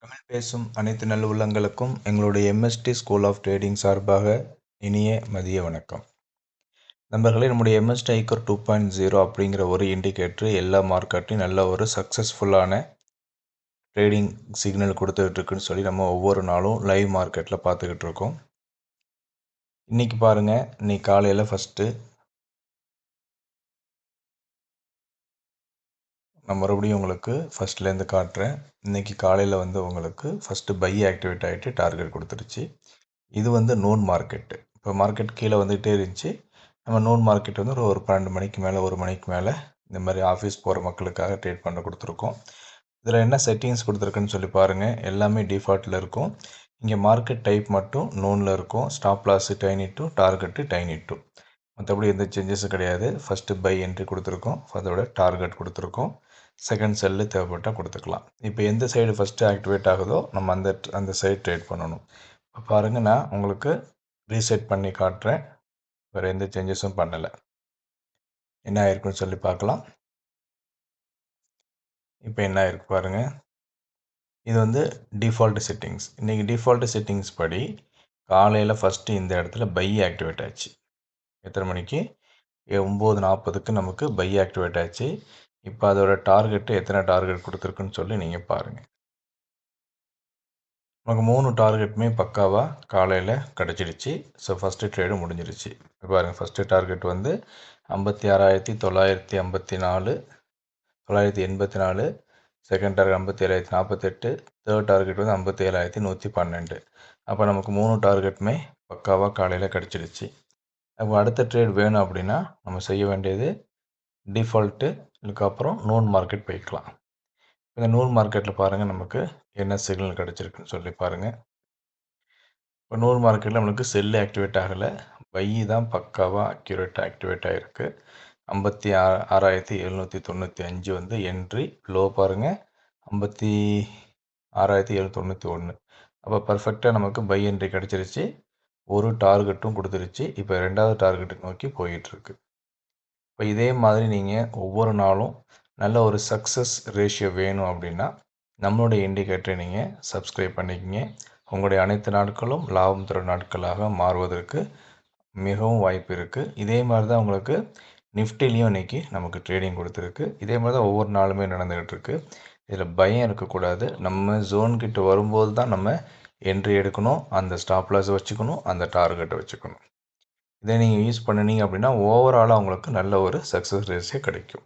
தமிழ் பேசும் அனைத்து நல்லுள்ளங்களுக்கும் எங்களுடைய எம்எஸ்டி ஸ்கூல் ஆஃப் ட்ரேடிங் சார்பாக இனிய மதிய வணக்கம். நண்பர்களே, நம்முடைய எம்எஸ்டி ஐக்கர் 2.0 அப்படிங்கிற ஒரு இண்டிகேட்டர் எல்லா மார்க்கெட்லையும் நல்ல ஒரு சக்ஸஸ்ஃபுல்லான ட்ரேடிங் சிக்னல் கொடுத்துக்கிட்டு இருக்குன்னு சொல்லி நம்ம ஒவ்வொரு நாளும் லைவ் மார்க்கெட்டில் பார்த்துக்கிட்டு இருக்கோம். இன்றைக்கி பாருங்கள், இன்னைக்கு காலையில் நான் மறுபடியும் உங்களுக்கு ஃபஸ்ட்லேருந்து காட்டுறேன். இன்றைக்கி காலையில் உங்களுக்கு ஃபஸ்ட்டு பை ஆக்டிவேட் ஆகிட்டு டார்கெட் கொடுத்துருச்சு. இது நோன் மார்க்கெட்டு. இப்போ மார்க்கெட் கீழே வந்துகிட்டே இருந்துச்சு. நம்ம நோன் மார்க்கெட் ஒரு 12 மணிக்கு மேலே 1 மணிக்கு மேலே இந்த மாதிரி ஆஃபீஸ் போகிற மக்களுக்காக ட்ரேட் பண்ண கொடுத்துருக்கோம். இதில் என்ன செட்டிங்ஸ் கொடுத்துருக்குன்னு சொல்லி பாருங்கள். எல்லாமே டிஃபால்ட்டில் இருக்கும். இங்கே மார்க்கெட் டைப் மட்டும் நோனில் இருக்கும். Stop loss twenty two, target twenty two. மற்றபடி எந்த சேஞ்சஸும் கிடையாது. ஃபஸ்ட்டு பை என்ட்ரி கொடுத்துருக்கோம், அதோட டார்கெட் கொடுத்துருக்கோம். செகண்ட் செல்லு தேவைப்பட்டால் கொடுத்துக்கலாம். இப்போ எந்த சைடு ஃபஸ்ட்டு ஆக்டிவேட் ஆகுதோ நம்ம அந்த சைடு ட்ரேட் பண்ணணும். இப்போ பாருங்கள், நான் உங்களுக்கு ரீசெட் பண்ணி காட்டுறேன். வேறு எந்த சேஞ்சஸும் பண்ணலை. என்ன ஆயிருக்குன்னு சொல்லி பார்க்கலாம். இப்போ என்ன ஆயிருக்கு பாருங்கள். இது டிஃபால்ட் செட்டிங்ஸ். இன்றைக்கி டிஃபால்ட் செட்டிங்ஸ் படி காலையில் ஃபஸ்ட்டு இந்த இடத்துல பை ஆக்டிவேட் ஆச்சு. எத்தனை மணிக்கு? 9:40க்கு நமக்கு பை ஆக்டிவேட் ஆச்சு. இப்போ அதோட டார்கெட்டு எத்தனை டார்கெட் கொடுத்துருக்குன்னு சொல்லி நீங்கள் பாருங்கள். நமக்கு 3 டார்கெட்டுமே பக்காவாக காலையில் கிடச்சிடுச்சு. ஸோ ஃபஸ்ட்டு ட்ரேடு முடிஞ்சிருச்சு. இப்போ பாருங்கள், first target 56,954, 984. Second target 57,048. Third target 57,112. அப்போ நமக்கு 3 டார்கெட்டுமே பக்காவாக காலையில் கிடச்சிடுச்சு. அப்போ அடுத்த ட்ரேட் வேணும் அப்படின்னா நம்ம செய்ய வேண்டியது டிஃபால்ட்டு, இதுக்கப்புறம் நோன் மார்க்கெட் போய்க்கலாம். இந்த நோன் மார்க்கெட்டில் பாருங்கள் நமக்கு என்ன சிக்னல் கிடச்சிருக்குன்னு சொல்லி பாருங்கள். இப்போ நோன் மார்க்கெட்டில் நம்மளுக்கு செல்லு ஆக்டிவேட் ஆகலை. பை தான் பக்காவாக அக்யூரேட்டாக ஆக்டிவேட் ஆகிருக்கு. 56,795 என்ட்ரி. லோ பாருங்கள் 56,791. அப்போ பர்ஃபெக்டாக நமக்கு பை என்ட்ரி கிடச்சிருச்சு. ஒரு டார்கெட்டும் கொடுத்துருச்சு. இப்போ 2வது டார்கெட்டுக்கு நோக்கி போயிட்டுருக்கு. இப்போ இதே மாதிரி நீங்கள் ஒவ்வொரு நாளும் நல்ல ஒரு சக்ஸஸ் ரேஷியோ வேணும் அப்படின்னா நம்மளுடைய இண்டிகேட்டரை நீங்கள் சப்ஸ்கிரைப் பண்ணிக்கங்க. உங்களுடைய அனைத்து நாட்களும் லாபம் தரும் நாட்களாக மாறுவதற்கு மிகவும் வாய்ப்பு இருக்குது. இதே மாதிரி தான் உங்களுக்கு நிஃப்டிலையும் இன்றைக்கி நமக்கு ட்ரேடிங் கொடுத்துருக்கு. இதே மாதிரி தான் ஒவ்வொரு நாளுமே நடந்துக்கிட்டு இருக்குது. இதில் பயம் இருக்கக்கூடாது. நம்ம ஜோன்கிட்ட வரும்போது தான் நம்ம என்ட்ரி எடுக்கணும். அந்த ஸ்டாப் லாஸ் வச்சுக்கணும், அந்த டார்கெட்டை வச்சுக்கணும். இதை நீங்கள் யூஸ் பண்ணினீங்க அப்படின்னா ஓவராலாக உங்களுக்கு நல்ல ஒரு சக்ஸஸ் ரேஷியோ கிடைக்கும்.